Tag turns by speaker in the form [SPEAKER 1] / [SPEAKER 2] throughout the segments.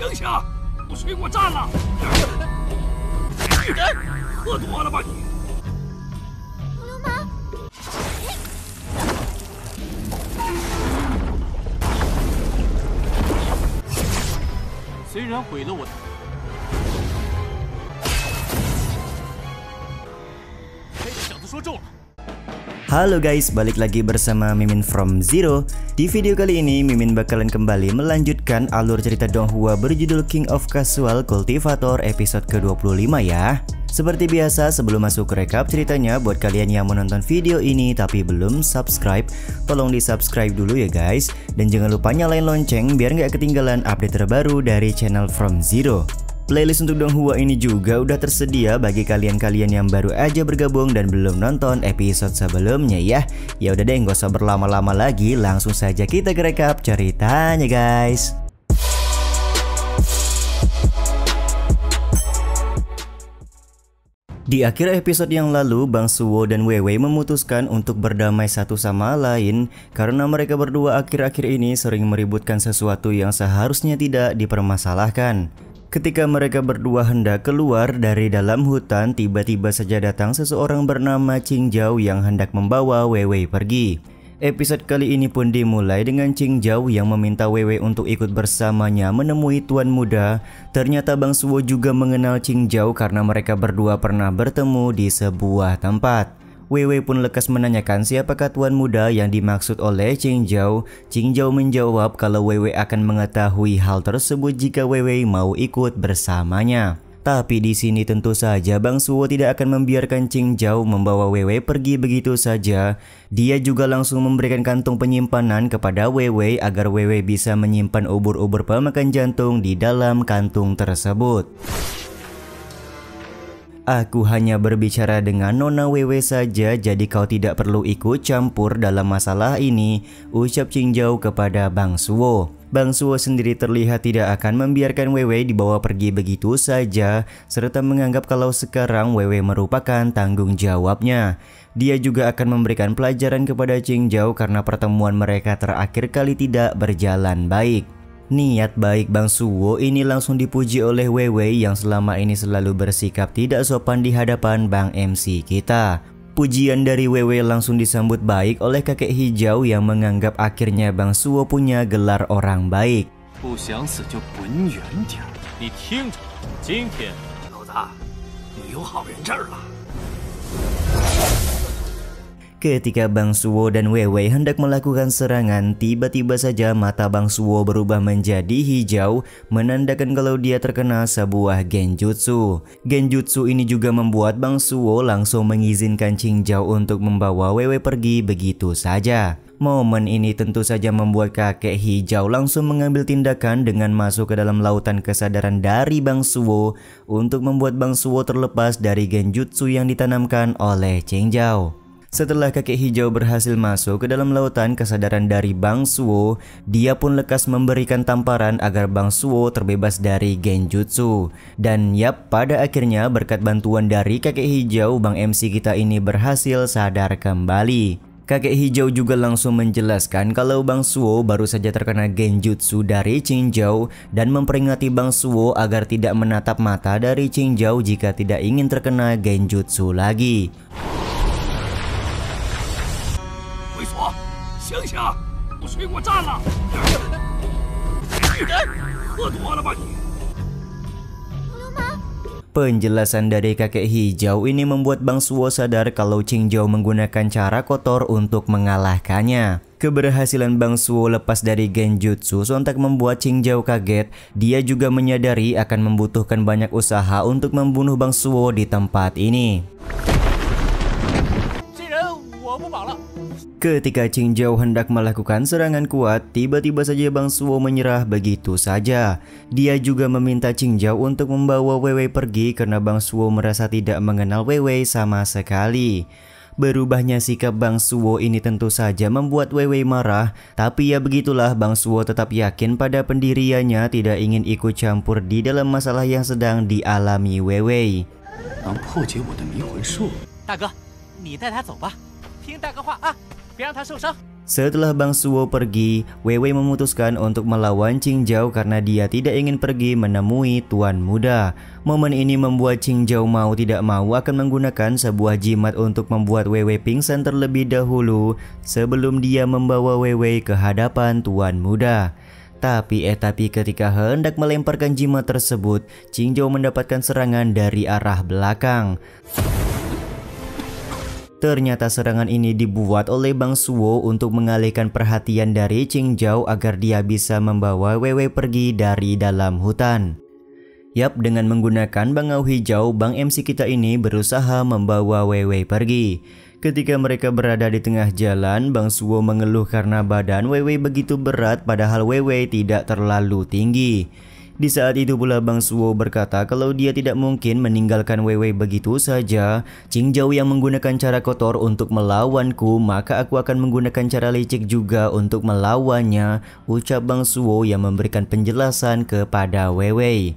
[SPEAKER 1] 醒醒！不水果站了！喝多了吧你？
[SPEAKER 2] 流氓！
[SPEAKER 1] 虽然毁了我的，这小子说中了。
[SPEAKER 3] Halo guys, balik lagi bersama Mimin from Zero. Di video kali ini Mimin bakalan kembali melanjutkan alur cerita Donghua berjudul King of Casual Cultivator episode ke-25 ya. Seperti biasa, sebelum masuk ke rekap ceritanya, buat kalian yang menonton video ini tapi belum subscribe, tolong di subscribe dulu ya guys. Dan jangan lupa nyalain lonceng biar nggak ketinggalan update terbaru dari channel From Zero. Playlist untuk Donghua ini juga udah tersedia bagi kalian-kalian yang baru aja bergabung dan belum nonton episode sebelumnya ya. Ya udah deh, nggak usah berlama-lama lagi, langsung saja kita ke rekap ceritanya guys. Di akhir episode yang lalu, Bang Suwo dan Weiwei memutuskan untuk berdamai satu sama lain karena mereka berdua akhir-akhir ini sering meributkan sesuatu yang seharusnya tidak dipermasalahkan. Ketika mereka berdua hendak keluar dari dalam hutan, tiba-tiba saja datang seseorang bernama Qingjiao yang hendak membawa Weiwei pergi. Episode kali ini pun dimulai dengan Qingjiao yang meminta Weiwei untuk ikut bersamanya menemui Tuan Muda. Ternyata Bang Suwo juga mengenal Qingjiao karena mereka berdua pernah bertemu di sebuah tempat. Weiwei pun lekas menanyakan siapakah Tuan Muda yang dimaksud oleh Qingjiao. Qingjiao menjawab kalau Weiwei akan mengetahui hal tersebut jika Weiwei mau ikut bersamanya. Tapi di sini tentu saja Bang Suwo tidak akan membiarkan Qingjiao membawa Weiwei pergi begitu saja. Dia juga langsung memberikan kantung penyimpanan kepada Weiwei agar Weiwei bisa menyimpan ubur-ubur pemakan jantung di dalam kantung tersebut. Aku hanya berbicara dengan Nona Weiwei saja, jadi kau tidak perlu ikut campur dalam masalah ini, ucap Qingjiao kepada Bang Suwo. Bang Suwo sendiri terlihat tidak akan membiarkan Weiwei dibawa pergi begitu saja, serta menganggap kalau sekarang Weiwei merupakan tanggung jawabnya. Dia juga akan memberikan pelajaran kepada Qingjiao karena pertemuan mereka terakhir kali tidak berjalan baik. Niat baik Bang Suwo ini langsung dipuji oleh Weiwei yang selama ini selalu bersikap tidak sopan di hadapan Bang MC kita. Pujian dari Weiwei langsung disambut baik oleh kakek hijau yang menganggap akhirnya Bang Suwo punya gelar orang baik. Ketika Bang Suwo dan Weiwei hendak melakukan serangan, tiba-tiba saja mata Bang Suwo berubah menjadi hijau, menandakan kalau dia terkena sebuah genjutsu. Genjutsu ini juga membuat Bang Suwo langsung mengizinkan Qingjiao untuk membawa Weiwei pergi begitu saja. Momen ini tentu saja membuat kakek hijau langsung mengambil tindakan dengan masuk ke dalam lautan kesadaran dari Bang Suwo untuk membuat Bang Suwo terlepas dari genjutsu yang ditanamkan oleh Qingjiao. Setelah kakek hijau berhasil masuk ke dalam lautan kesadaran dari Bang Suwo, dia pun lekas memberikan tamparan agar Bang Suwo terbebas dari genjutsu. Dan yap, pada akhirnya berkat bantuan dari kakek hijau, Bang MC kita ini berhasil sadar kembali. Kakek hijau juga langsung menjelaskan kalau Bang Suwo baru saja terkena genjutsu dari Qingjiao dan memperingati Bang Suwo agar tidak menatap mata dari Qingjiao jika tidak ingin terkena genjutsu lagi.
[SPEAKER 1] 醒醒！不水果站了！喝多了吧你？
[SPEAKER 3] Penjelasan dari kakek hijau ini membuat Bang Suwo sadar kalau Qingjiao menggunakan cara kotor untuk mengalahkannya. Keberhasilan Bang Suwo lepas dari genjutsu sontak membuat Qingjiao kaget. Dia juga menyadari akan membutuhkan banyak usaha untuk membunuh Bang Suwo di tempat ini. Ketika Qingjiao hendak melakukan serangan kuat, tiba-tiba saja Bang Suwo menyerah begitu saja. Dia juga meminta Qingjiao untuk membawa Weiwei pergi karena Bang Suwo merasa tidak mengenal Weiwei sama sekali. Berubahnya sikap Bang Suwo ini tentu saja membuat Weiwei marah, tapi ya begitulah, Bang Suwo tetap yakin pada pendiriannya, tidak ingin ikut campur di dalam masalah yang sedang dialami Weiwei.
[SPEAKER 1] 大哥，你带他走吧，听大哥话啊，别让他受伤。
[SPEAKER 3] Setelah Bang Suwo pergi, Wei Wei memutuskan untuk melawan Qing Zhao karena dia tidak ingin pergi menemui Tuan Muda. Momen ini membuat Qing Zhao mau tidak mau akan menggunakan sebuah jimat untuk membuat Wei Wei pingsan terlebih dahulu sebelum dia membawa Wei Wei ke hadapan Tuan Muda. Tapi ketika hendak melemparkan jimat tersebut, Qing Zhao mendapatkan serangan dari arah belakang. Ternyata serangan ini dibuat oleh Bang Suwo untuk mengalihkan perhatian dari Qing Zhao agar dia bisa membawa Wei Wei pergi dari dalam hutan. Yap, dengan menggunakan bangau hijau, Bang MC kita ini berusaha membawa Wei Wei pergi. Ketika mereka berada di tengah jalan, Bang Suwo mengeluh karena badan Wei Wei begitu berat padahal Wei Wei tidak terlalu tinggi. Di saat itu pula Bang Suwo berkata kalau dia tidak mungkin meninggalkan Wei Wei begitu saja. Qing Zhao yang menggunakan cara kotor untuk melawanku, maka aku akan menggunakan cara licik juga untuk melawannya, ucap Bang Suwo yang memberikan penjelasan kepada Wei Wei.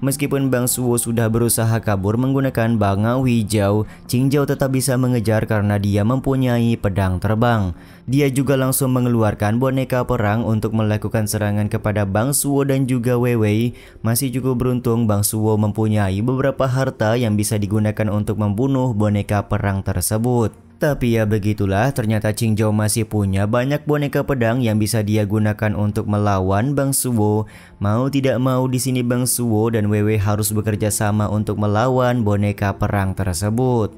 [SPEAKER 3] Meskipun Bang Suwo sudah berusaha kabur menggunakan bangau hijau, Qing Zhao tetap bisa mengejar karena dia mempunyai pedang terbang. Dia juga langsung mengeluarkan boneka perang untuk melakukan serangan kepada Bang Suwo dan juga Wei Wei. Masih cukup beruntung Bang Suwo mempunyai beberapa harta yang bisa digunakan untuk membunuh boneka perang tersebut. Tapi ya begitulah, ternyata Qing Zhao masih punya banyak boneka pedang yang bisa dia gunakan untuk melawan Bang Suwo. Mau tidak mau di sini Bang Suwo dan Wei Wei harus bekerja sama untuk melawan boneka perang tersebut.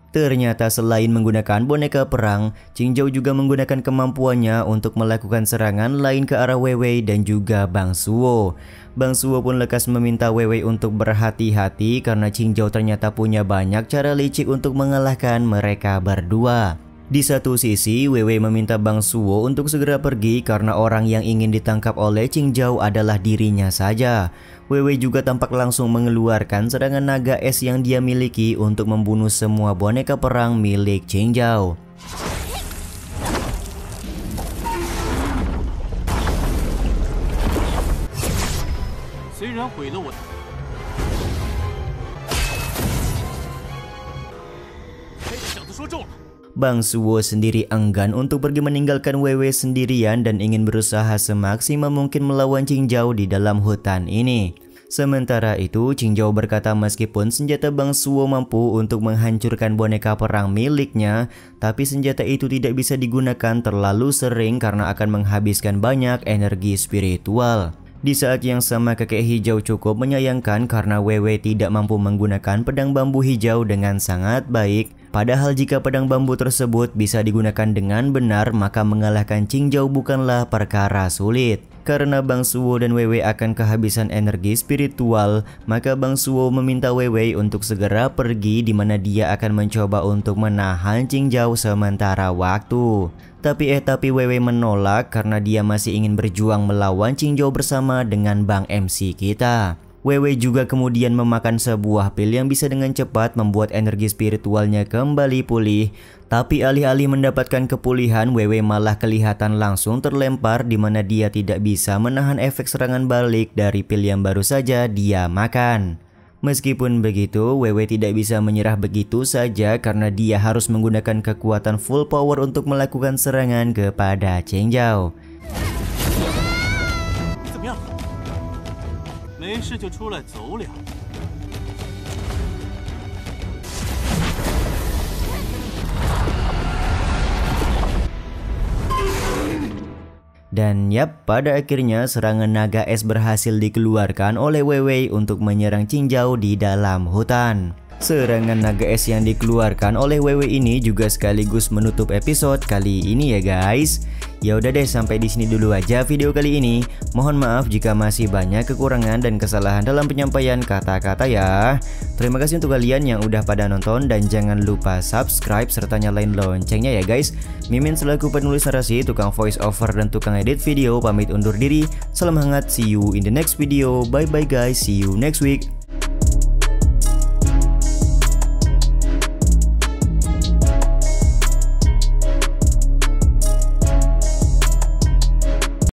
[SPEAKER 3] Ternyata selain menggunakan boneka perang, Qing Zhao juga menggunakan kemampuannya untuk melakukan serangan lain ke arah Wei Wei dan juga Bang Suwo. Bang Suwo pun lekas meminta Wei Wei untuk berhati-hati karena Qing Zhao ternyata punya banyak cara licik untuk mengalahkan mereka berdua. Di satu sisi, Wei Wei meminta Bang Suwo untuk segera pergi karena orang yang ingin ditangkap oleh Qing Zhao adalah dirinya saja. Wei Wei juga tampak langsung mengeluarkan serangan naga es yang dia miliki untuk membunuh semua boneka perang milik Qing Zhao. Bang Suwo sendiri enggan untuk pergi meninggalkan Wei Wei sendirian dan ingin berusaha semaksimal mungkin melawan Qing Zhao di dalam hutan ini. Sementara itu, Qing Zhao berkata meskipun senjata Bang Suwo mampu untuk menghancurkan boneka perang miliknya, tapi senjata itu tidak bisa digunakan terlalu sering karena akan menghabiskan banyak energi spiritual. Di saat yang sama, kakek hijau cukup menyayangkan karena Wei Wei tidak mampu menggunakan pedang bambu hijau dengan sangat baik. Padahal jika pedang bambu tersebut bisa digunakan dengan benar, maka mengalahkan Qing Zhao bukanlah perkara sulit. Karena Bang Suwo dan Wei Wei akan kehabisan energi spiritual, maka Bang Suwo meminta Wei Wei untuk segera pergi di mana dia akan mencoba untuk menahan Qing Zhao sementara waktu. Tapi Wei Wei menolak karena dia masih ingin berjuang melawan Qing Zhao bersama dengan Bang MC kita. Wei Wei juga kemudian memakan sebuah pil yang bisa dengan cepat membuat energi spiritualnya kembali pulih. Tapi alih-alih mendapatkan kepulihan, Wei Wei malah kelihatan langsung terlempar di mana dia tidak bisa menahan efek serangan balik dari pil yang baru saja dia makan. Meskipun begitu, Wei Wei tidak bisa menyerah begitu saja karena dia harus menggunakan kekuatan full power untuk melakukan serangan kepada Qing Zhao. Dan yap, pada akhirnya serangan naga es berhasil dikeluarkan oleh Wei Wei untuk menyerang Qing Zhao di dalam hutan. Serangan naga es yang dikeluarkan oleh Wei Wei ini juga sekaligus menutup episode kali ini ya guys. Ya udah deh, sampai di sini dulu aja video kali ini. Mohon maaf jika masih banyak kekurangan dan kesalahan dalam penyampaian kata-kata ya. Terima kasih untuk kalian yang udah pada nonton dan jangan lupa subscribe serta nyalain loncengnya ya guys. Mimin selaku penulis narasi, tukang voice over dan tukang edit video pamit undur diri. Salam hangat, see you in the next video. Bye bye guys, see you next week.